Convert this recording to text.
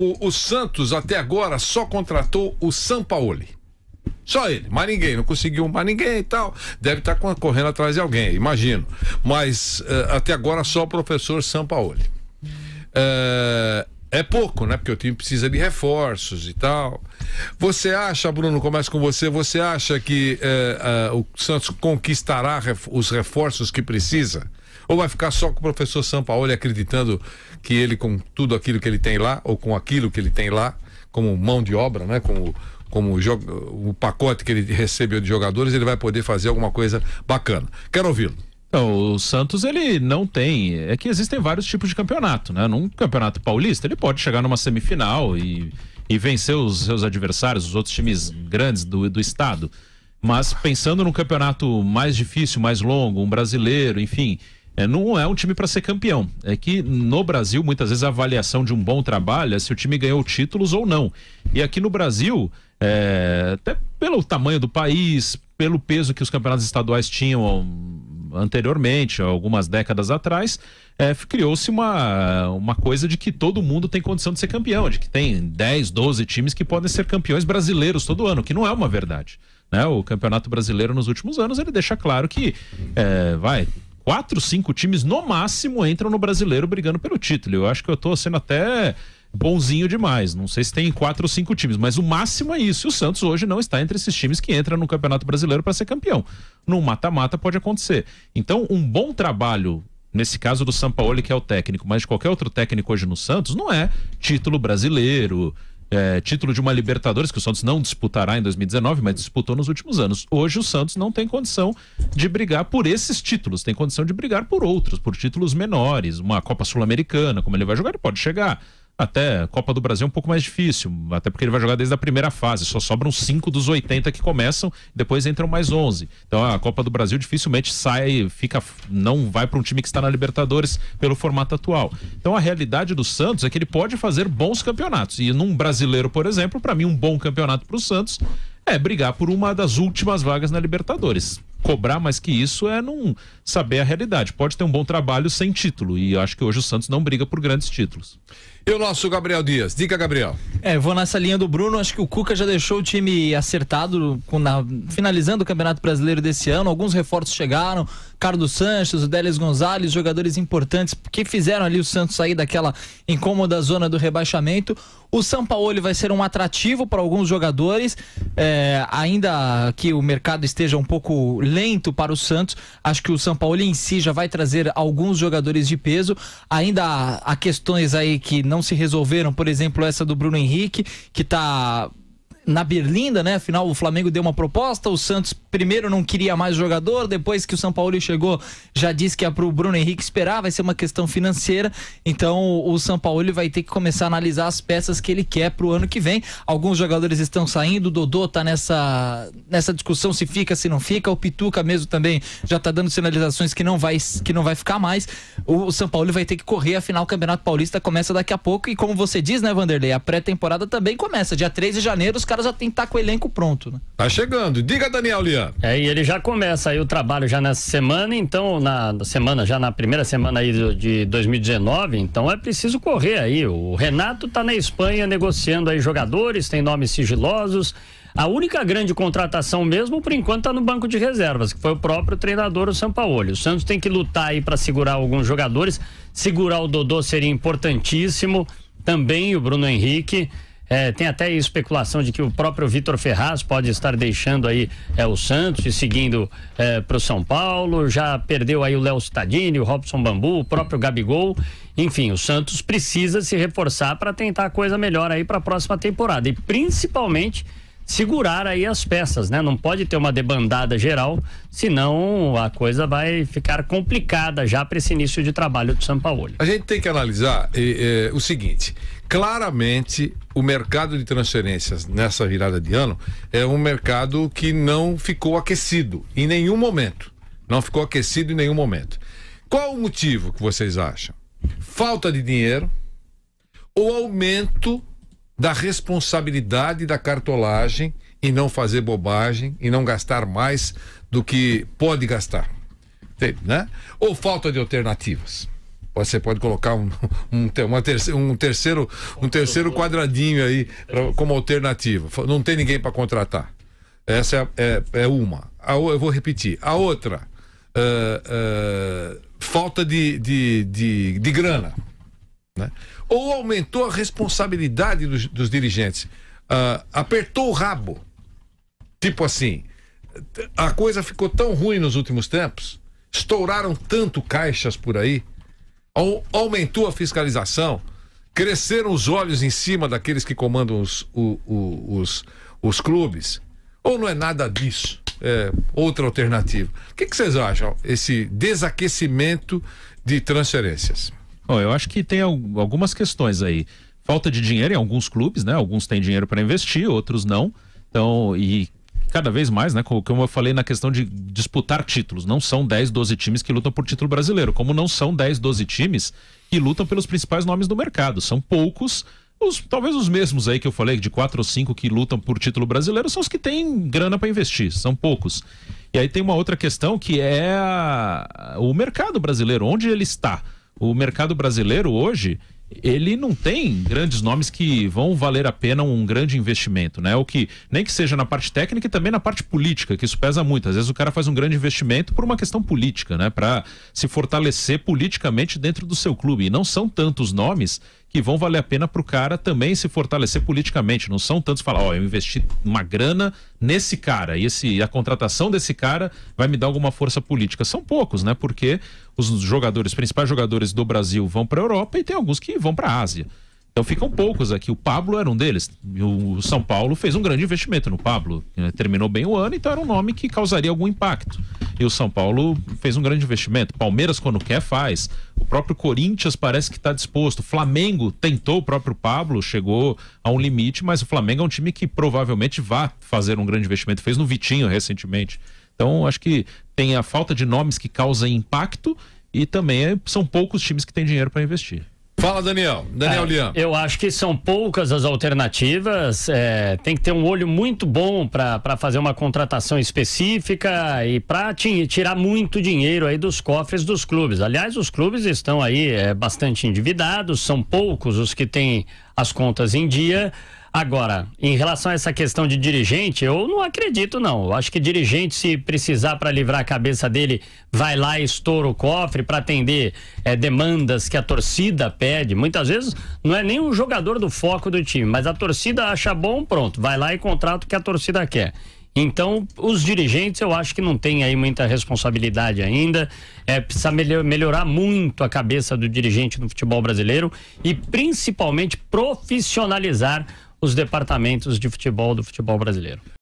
O Santos até agora só contratou o Sampaoli. Só ele, mais ninguém, não conseguiu mais ninguém e tal. Deve estar correndo atrás de alguém, imagino. Mas até agora só o professor Sampaoli. É pouco, né? Porque o time precisa de reforços e tal. Você acha, Bruno, começa com você acha que o Santos conquistará os reforços que precisa? Ou vai ficar só com o professor Sampaoli acreditando que ele, com tudo aquilo que ele tem lá, ou com aquilo que ele tem lá, como mão de obra, né? Como o pacote que ele recebeu de jogadores, ele vai poder fazer alguma coisa bacana. Quero ouvi-lo. Então, o Santos, ele não tem... É que existem vários tipos de campeonato, né? Num campeonato paulista, ele pode chegar numa semifinal e vencer os seus adversários, os outros times grandes do estado. Mas pensando num campeonato mais difícil, mais longo, um brasileiro, enfim... não é um time para ser campeão. É que no Brasil, muitas vezes, a avaliação de um bom trabalho é se o time ganhou títulos ou não. E aqui no Brasil, até pelo tamanho do país, pelo peso que os campeonatos estaduais tinham anteriormente, algumas décadas atrás, criou-se uma coisa de que todo mundo tem condição de ser campeão, de que tem 10, 12 times que podem ser campeões brasileiros todo ano, que não é uma verdade, né? O Campeonato Brasileiro nos últimos anos, ele deixa claro que 4, 5 times no máximo entram no Brasileiro brigando pelo título. Eu acho que eu tô sendo até bonzinho demais. Não sei se tem 4 ou 5 times, mas o máximo é isso. E o Santos hoje não está entre esses times que entram no Campeonato Brasileiro para ser campeão. No mata-mata pode acontecer. Então, um bom trabalho, nesse caso do Sampaoli, que é o técnico, mas de qualquer outro técnico hoje no Santos, não é título brasileiro, título de uma Libertadores, que o Santos não disputará em 2019, mas disputou nos últimos anos. Hoje o Santos não tem condição de brigar por esses títulos, tem condição de brigar por outros, por títulos menores, uma Copa Sul-Americana, como ele vai jogar, ele pode chegar. Até a Copa do Brasil é um pouco mais difícil, até porque ele vai jogar desde a primeira fase, só sobram 5 dos 80 que começam, depois entram mais 11. Então a Copa do Brasil dificilmente não vai para um time que está na Libertadores pelo formato atual. Então a realidade do Santos é que ele pode fazer bons campeonatos, e num brasileiro, por exemplo, para mim um bom campeonato para o Santos é brigar por uma das últimas vagas na Libertadores. Cobrar mais que isso é não saber a realidade. Pode ter um bom trabalho sem título, e eu acho que hoje o Santos não briga por grandes títulos. E o nosso Gabriel Dias? Diga, Gabriel. Vou nessa linha do Bruno. Acho que o Cuca já deixou o time acertado finalizando o Campeonato Brasileiro desse ano. Alguns reforços chegaram, Carlos Sanches, o Délis Gonzalez, jogadores importantes que fizeram ali o Santos sair daquela incômoda zona do rebaixamento. O Sampaoli vai ser um atrativo para alguns jogadores, ainda que o mercado esteja um pouco lento para o Santos. Acho que o Sampaoli em si já vai trazer alguns jogadores de peso. Ainda há questões aí que não se resolveram, por exemplo, essa do Bruno Henrique, que está na berlinda, né? Afinal, o Flamengo deu uma proposta, o Santos primeiro não queria mais jogador, depois que o Sampaoli chegou, já disse que é pro Bruno Henrique esperar, vai ser uma questão financeira, então o Sampaoli vai ter que começar a analisar as peças que ele quer pro ano que vem. Alguns jogadores estão saindo, o Dodô tá nessa discussão se fica, se não fica, o Pituca mesmo também já tá dando sinalizações que não vai ficar mais. O Sampaoli vai ter que correr, afinal o Campeonato Paulista começa daqui a pouco, e como você diz, né, Vanderlei, a pré-temporada também começa, dia 3 de janeiro, os caras já tem que estar com o elenco pronto, né? Tá chegando. Diga, Daniel Lian. E ele já começa aí o trabalho já nessa semana, então na primeira semana aí de 2019, então é preciso correr aí. O Renato tá na Espanha negociando aí jogadores, tem nomes sigilosos. A única grande contratação mesmo, por enquanto, tá no banco de reservas, que foi o próprio treinador, o Sampaoli. O Santos tem que lutar aí para segurar alguns jogadores. Segurar o Dodô seria importantíssimo. Também o Bruno Henrique. Tem até especulação de que o próprio Vitor Ferraz pode estar deixando aí o Santos e seguindo para o São Paulo. Já perdeu aí o Léo Cittadini, o Robson Bambu, o próprio Gabigol. Enfim, o Santos precisa se reforçar para tentar a coisa melhor aí para a próxima temporada, e principalmente segurar aí as peças, né? Não pode ter uma debandada geral, senão a coisa vai ficar complicada já para esse início de trabalho do Sampaoli. A gente tem que analisar o seguinte: claramente o mercado de transferências nessa virada de ano é um mercado que não ficou aquecido em nenhum momento. Não ficou aquecido em nenhum momento. Qual o motivo que vocês acham? Falta de dinheiro ou aumento da responsabilidade da cartolagem e não fazer bobagem e não gastar mais do que pode gastar? Entende, né? Ou falta de alternativas? Você pode colocar um terceiro quadradinho aí como alternativa. Não tem ninguém para contratar. Essa é uma. Eu vou repetir. A outra, falta de grana, né? Ou aumentou a responsabilidade dos dirigentes, apertou o rabo. Tipo assim, a coisa ficou tão ruim nos últimos tempos, estouraram tanto caixas por aí, aumentou a fiscalização, cresceram os olhos em cima daqueles que comandam os clubes. Ou não é nada disso? É outra alternativa. O que vocês acham? Esse desaquecimento de transferências. Bom, eu acho que tem algumas questões aí. Falta de dinheiro em alguns clubes, né? Alguns têm dinheiro para investir, outros não. Então, e cada vez mais, né? Como eu falei na questão de disputar títulos. Não são 10, 12 times que lutam por título brasileiro. Como não são 10, 12 times que lutam pelos principais nomes do mercado. São poucos. Talvez os mesmos aí que eu falei, de 4 ou 5 que lutam por título brasileiro, são os que têm grana para investir, são poucos. E aí tem uma outra questão que é o mercado brasileiro, onde ele está. O mercado brasileiro hoje, ele não tem grandes nomes que vão valer a pena um grande investimento, né? O que, nem que seja na parte técnica e também na parte política, que isso pesa muito. Às vezes o cara faz um grande investimento por uma questão política, né? Para se fortalecer politicamente dentro do seu clube. E não são tantos nomes que vão valer a pena para o cara também se fortalecer politicamente. Não são tantos falar, eu investi uma grana nesse cara e a contratação desse cara vai me dar alguma força política. São poucos, né? Porque os principais jogadores do Brasil vão para a Europa e tem alguns que vão para a Ásia. Então ficam poucos aqui. O Pablo era um deles. O São Paulo fez um grande investimento no Pablo. Terminou bem o ano, então era um nome que causaria algum impacto. E o São Paulo fez um grande investimento. Palmeiras, quando quer, faz. O próprio Corinthians parece que está disposto. O Flamengo tentou o próprio Pablo, chegou a um limite, mas o Flamengo é um time que provavelmente vai fazer um grande investimento. Fez no Vitinho recentemente. Então, acho que tem a falta de nomes que causam impacto e também são poucos times que têm dinheiro para investir. Fala, Daniel Lian. Eu acho que são poucas as alternativas, tem que ter um olho muito bom para fazer uma contratação específica e para tirar muito dinheiro aí dos cofres dos clubes. Aliás, os clubes estão aí bastante endividados, são poucos os que têm as contas em dia. Agora, em relação a essa questão de dirigente, eu não acredito não. Eu acho que dirigente, se precisar para livrar a cabeça dele, vai lá e estoura o cofre para atender demandas que a torcida pede. Muitas vezes não é nem um jogador do foco do time, mas a torcida acha bom, pronto, vai lá e contrata o que a torcida quer. Então, os dirigentes eu acho que não tem aí muita responsabilidade ainda, precisa melhorar muito a cabeça do dirigente no futebol brasileiro e principalmente profissionalizar os departamentos de futebol do futebol brasileiro.